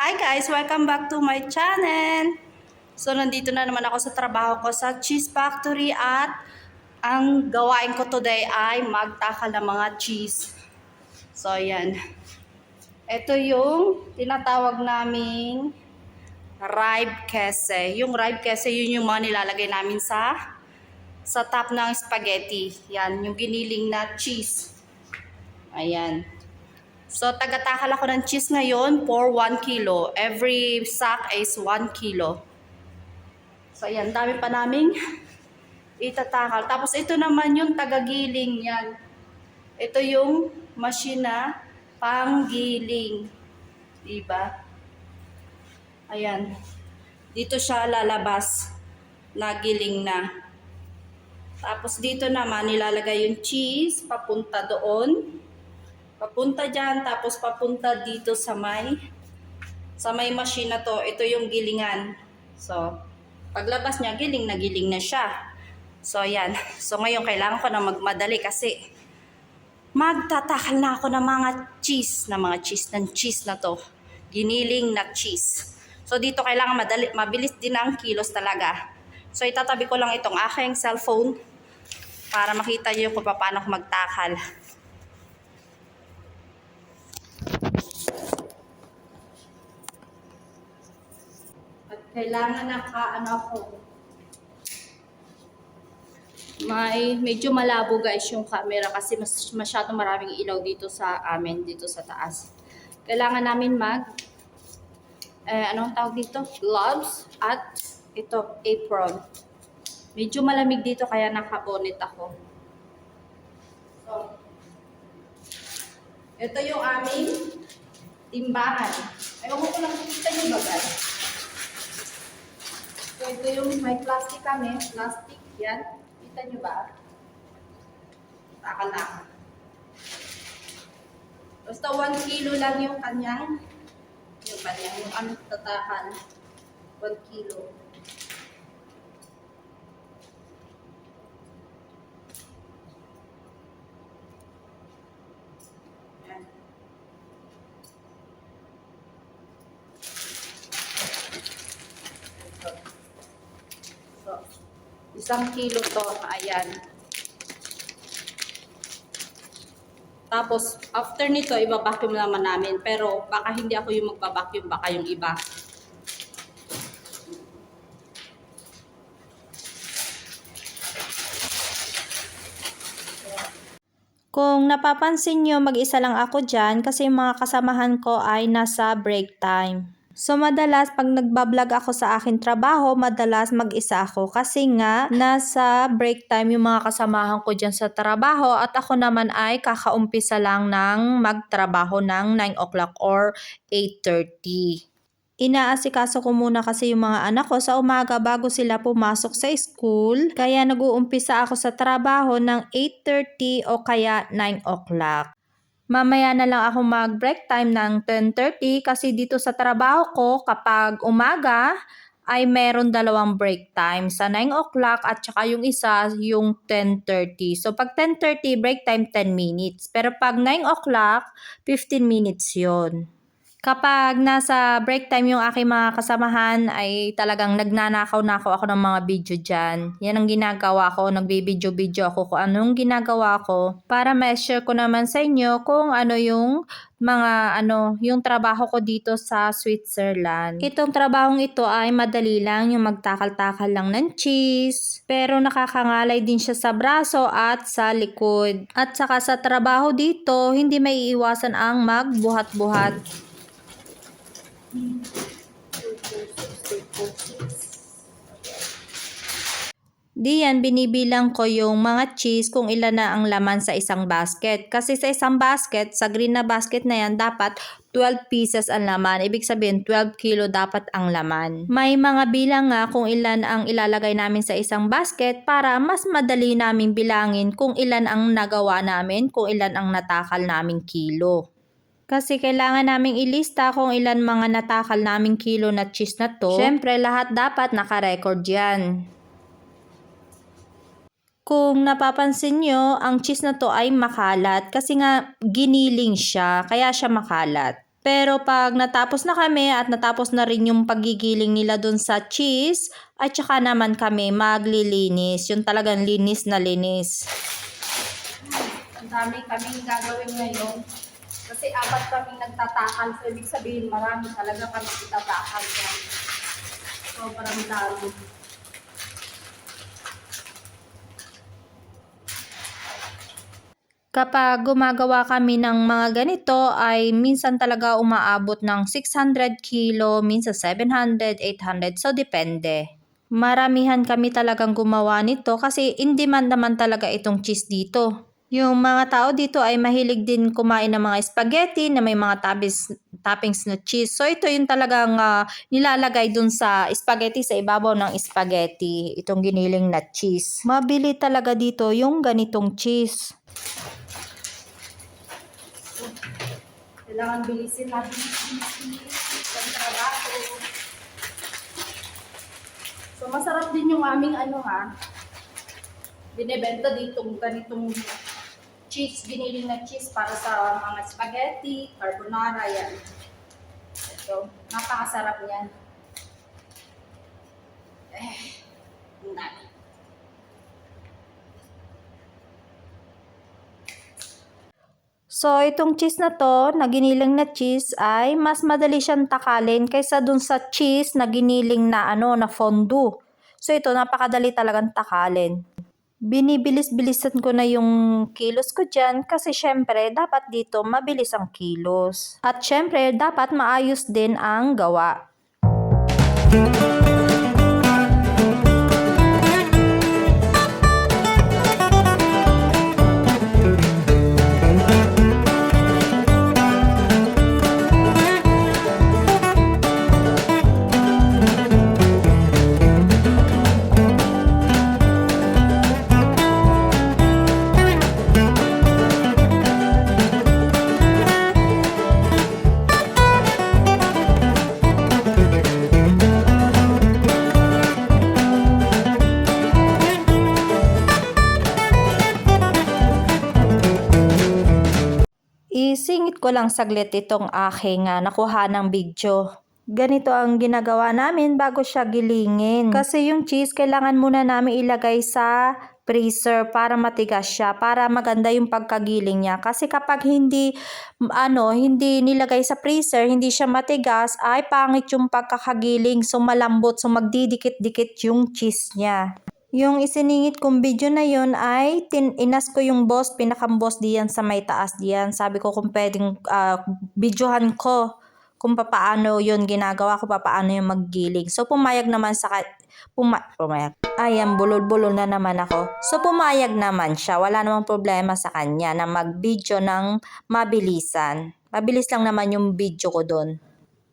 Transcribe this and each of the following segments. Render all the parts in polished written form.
Hi guys! Welcome back to my channel! So nandito na naman ako sa trabaho ko sa cheese factory at ang gawain ko today ay magtakal ng mga cheese. So ayan. Ito yung tinatawag naming ribe kese. Yung ribe kese, yun yung mga nilalagay namin sa top ng spaghetti. Yan, yung giniling na cheese. Ayan. So, tagatakal ako ng cheese ngayon for 1 kilo. Every sack is 1 kilo. So, ayan, dami pa naming itatakal. Tapos, ito naman yung tagagiling yan. Ito yung machine na panggiling. Diba? Ayan. Dito siya lalabas. Nagiling na. Tapos, dito naman nilalagay yung cheese papunta doon. Papunta dyan, tapos papunta dito sa may machine na to. Ito yung gilingan. So, paglabas niya, giling na siya. So, yan. So, ngayon kailangan ko na magmadali kasi magtatakal na ako ng mga cheese na to. Giniling na cheese. So, dito kailangan mabilis din ang kilos talaga. So, itatabi ko lang itong aking cellphone para makita niyo kung paano ako magtakal. Kailangan ako. Medyo malabo guys yung camera kasi masyadong maraming ilaw dito sa amin, dito sa taas. Kailangan namin anong tawag dito? Gloves at ito, apron. Medyo malamig dito kaya nakabonet ako. So, ito yung aming timbangan. Ayaw ko lang kita yung bagay. So, ito yung may plastic kami. Plastic, yan. Kita nyo ba? Takal na. Basta 1 kilo lang yung kanyang yung tatakal. 1 kilo. Yan. So, 1 kilo to. Ayan. Tapos, after nito, iba-vacuum naman namin. Pero, baka hindi ako yung magpa-vacuum, baka yung iba. Kung napapansin nyo, mag-isa lang ako dyan kasi yung mga kasamahan ko ay nasa break time. So madalas pag nagbablog ako sa aking trabaho, madalas mag-isa ako kasi nga nasa break time yung mga kasamahan ko dyan sa trabaho at ako naman ay kakaumpisa lang ng magtrabaho ng 9 o'clock or 8:30. Inaasikaso ko muna kasi yung mga anak ko sa umaga bago sila pumasok sa school. Kaya nag-uumpisa ako sa trabaho ng 8:30 o kaya 9 o'clock. Mamaya na lang ako mag-break time ng 10:30 kasi dito sa trabaho ko kapag umaga ay meron 2 break time. Sa 9 o'clock at saka yung isa yung 10:30. So pag 10:30 break time 10 minutes. Pero pag 9 o'clock 15 minutes yon. Kapag nasa break time yung aking mga kasamahan ay talagang nagnanakaw ako ng mga video dyan. Yan ang ginagawa ko, nagbibideo-video ako kung anong ginagawa ko para ma-share ko naman sa inyo kung ano yung yung trabaho ko dito sa Switzerland. Itong trabahong ito ay madali lang, yung magtakal-takal lang ng cheese. Pero nakakangalay din siya sa braso at sa likod. At saka sa trabaho dito, hindi may iiwasan ang magbuhat-buhat. Diyan binibilang ko yung mga cheese kung ilan na ang laman sa isang basket. Kasi sa isang basket, sa green na basket na yan, dapat 12 pieces ang laman. Ibig sabihin, 12 kilo dapat ang laman. May mga bilang nga kung ilan ang ilalagay namin sa isang basket para mas madali naming bilangin kung ilan ang nagawa namin, kung ilan ang natakal naming kilo. Kasi kailangan naming ilista kung ilan mga natakal naming kilo na cheese na to. Syempre, lahat dapat naka-record yan. Kung napapansin nyo, ang cheese na to ay makalat kasi nga giniling siya, kaya siya makalat. Pero pag natapos na kami at natapos na rin yung paggigiling nila dun sa cheese, at saka naman kami maglilinis. Yung talagang linis na linis. Ang dami kaming gagawin ngayon. Kasi 4 kaming nagtatakal. So, ibig sabihin, marami talaga kami itatakal yan. Sobrang dami. Kapag gumagawa kami ng mga ganito ay minsan talaga umaabot ng 600 kilo, minsan 700, 800, so depende. Maramihan kami talagang gumawa nito kasi in demand naman talaga itong cheese dito. Yung mga tao dito ay mahilig din kumain ng mga spaghetti na may mga toppings na cheese. So ito yung talagang nilalagay dun sa spaghetti, sa ibabaw ng spaghetti, itong giniling na cheese. Mabili talaga dito yung ganitong cheese. Kailangan bilisin natin ang trabaho. So, masarap din yung aming binibenta ditong ganitong cheese, giniling na cheese para sa mga spaghetti, carbonara, yan. So, napakasarap yan. Ang dami. So, itong cheese na to, na giniling na cheese, ay mas madali siyang takalin kaysa dun sa cheese na giniling na na fondue. So, ito, napakadali talagang takalin. Binibilis-bilisan ko na yung kilos ko dyan kasi syempre, dapat dito mabilis ang kilos. At syempre, dapat maayos din ang gawa. Isingit ko lang saglit itong aking nakuha ng video. Ganito ang ginagawa namin bago siya gilingin. Kasi yung cheese, kailangan muna namin ilagay sa freezer para matigas siya, para maganda yung pagkagiling niya. Kasi kapag hindi nilagay sa freezer, hindi siya matigas, ay pangit yung pagkakagiling. So malambot, so magdidikit-dikit yung cheese niya. Yung isiningit kong video na yun ay inas ko yung boss, pinakang-boss diyan sa may taas diyan. Sabi ko kung pwedeng videohan ko kung paano yun ginagawa ko, paano yung maggiling. So pumayag naman pumayag. Ayan, bulol-bulol na naman ako. So pumayag naman siya, wala namang problema sa kanya na mag-video ng mabilisan. Mabilis lang naman yung video ko doon.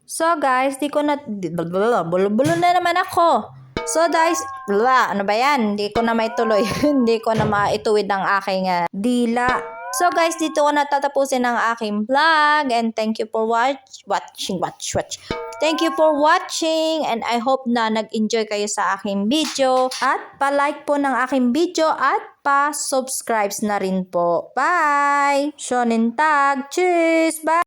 So guys, bulol-bulol na naman ako. So guys, ano ba yan? Hindi ko na maituloy. Hindi ko na maituwid ang aking dila. So guys, dito ko natatapusin ang aking vlog and thank you for watching. Thank you for watching and I hope na nag-enjoy kayo sa aking video at pa-like po ng aking video at pa-subscribe na rin po. Bye! Shonen Tag! Cheers! Bye!